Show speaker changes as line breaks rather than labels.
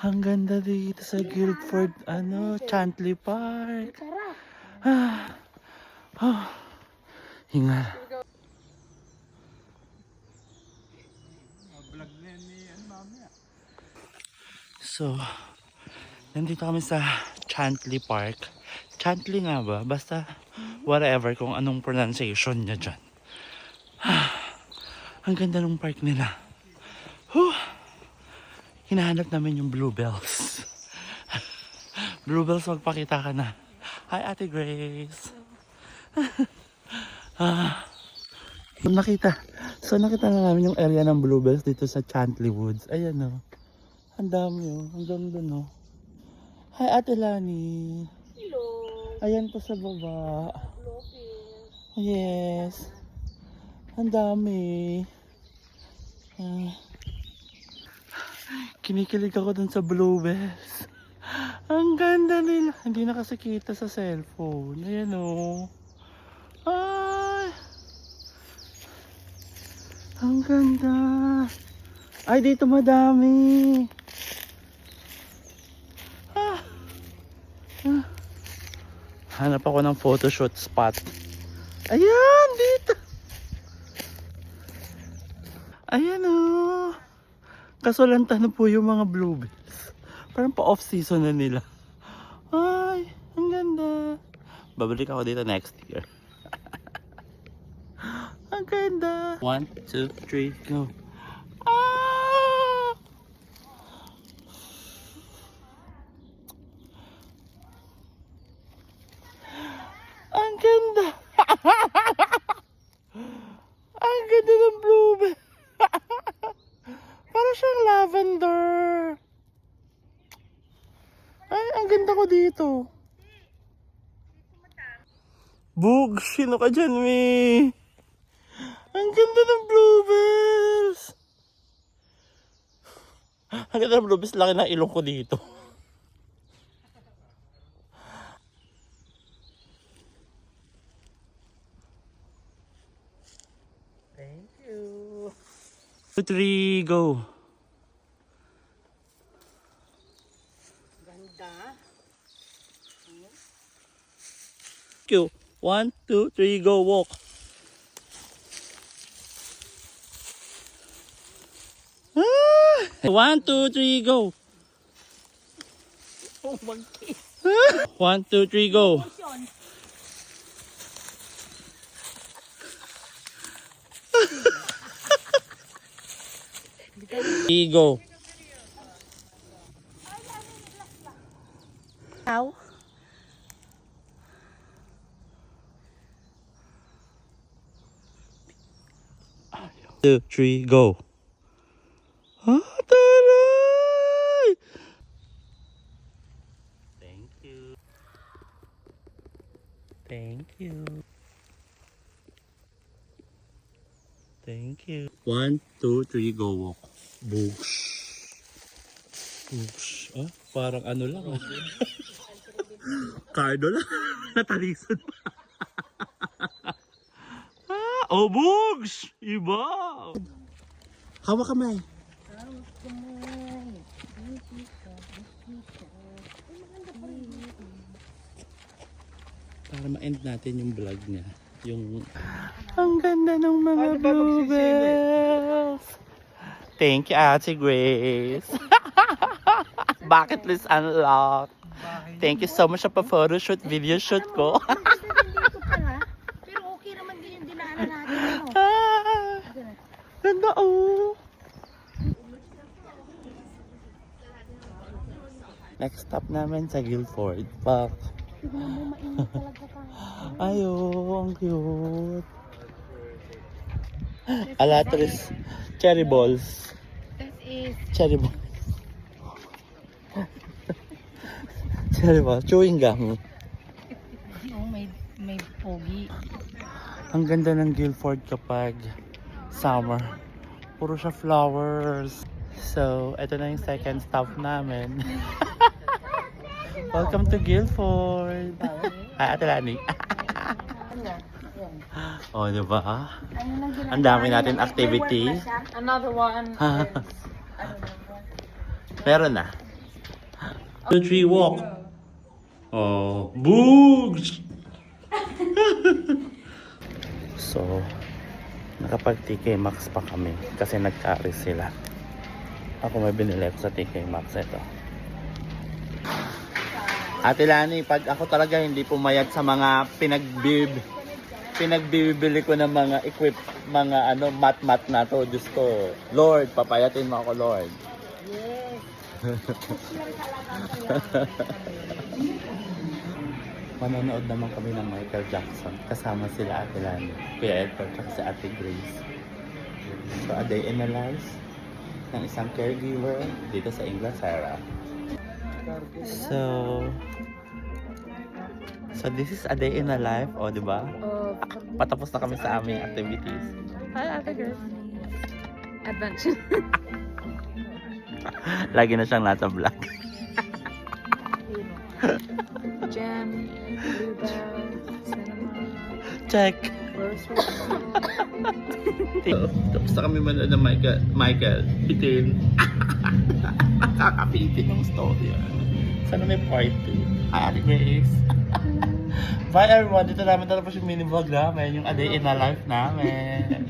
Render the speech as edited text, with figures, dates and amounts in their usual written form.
Ang ganda dito sa Guildford, Chantley Park. Ah, oh, hinga. So, nandito kami sa Chantley Park. Chantley nga ba? Basta, whatever kung anong pronunciation niya dyan. Ang ganda ng park nila. Hinahanap namin yung bluebells. Bluebells, magpakita ka na. Hi, Ate Grace. Nakita na namin yung area ng bluebells dito sa Chantley Woods. Ayan o. Ang dami o. Ang ganda no. Hi, Ate Lani.
Hello.
Ayan po sa baba. Yes. Ang dami. Kinikilig ako dun sa bluebells. Ang ganda nila. Hindi na kasi kita sa cellphone. Ayan o. Ay. Ang ganda. Ay, dito madami. Hanap ako ng photoshoot spot. Ayan, dito. Ayan o. Kasulanta na po yung mga bluebells. Parang pa-off season na nila. Ay, ang ganda. Babalik ako dito next year. Ang ganda. 1, 2, 3, go. Ah! Ang ganda. Ang ganda ng bluebell. Para siyang lavender. Ay, ang ganda ko dito. Bug, sino ka dyan, me? Ang ganda ng bluebells. Ang ganda ng bluebells, laki ng ilong ko dito. Thank you. 2, 3, go.
Ganda.
Q. 1, 2, 3, go, walk. Ah! 1, 2, 3, go.
Oh, monkey.
1, 2, 3, go. Go.
How?
2, 3, go. Ah, taray! Thank you. Thank you. Thank you. 1, 2, 3, go walk. Boosh. Boosh. Ah, parang ano lang. Cardo lang. Natalisan pa. Ah, oh, Boosh! Iba! Hawak kamay. Para ma-end natin yung vlog niya. Yung... Ang ganda ng mga bluebells. Thank you, Ate Grace. Bucket list unlocked. Thank you so much sa pa-photoshoot, video shoot ko.
Dito pa nga. Pero okay naman din yung dinaanan natin.
Ganda oh. Next stop namin sa Guildford Park.
Tignan mo, mainit talaga pa.
Ayo, ang cute. Alatris cherry balls.
This is
Cherry balls. Cherry balls. Chewing gum.
oh, may pogi.
Ang ganda ng Guildford kapag summer. Puro siya flowers. So, ito na yung second stop namin. Welcome to Guildford. Hi, Ate Lani. Oh, diba? Ang dami natin activity.
Another one.
Meron na. 2, 3, walk. Oh, boogs! So, nakapag TK Maxx pa kami kasi nag-carry sila. Ako may binili ko sa TK Maxx ito. Ate Lani, pag ako talaga hindi pumayag sa mga pinagbibili ko ng mga mga mat na to, Diyos ko. Lord, papayatin mo ako, Lord.
Yes.
Manonood naman kami ng Michael Jackson. Kasama sila Ate Lani, Kuya Edward, at si Ate Grace. So, a day in the life ng isang caregiver dito sa Inglaterra. So, this is a day in the life, o, di ba? Patapos na kami sa aming activities. Hi, Ate Grace.
Adventure.
Lagi na siyang nasa vlog.
Jam, bluebell, cinnamon,
Check!
grocery.
Tapos na kami manood ng Michael. Bitin. Kakapitin ng story. Sana may part 2. Hi, Ate Grace. Bye everyone. Dito namin tapos yung mini vlog namin. Yung a day in a life namin.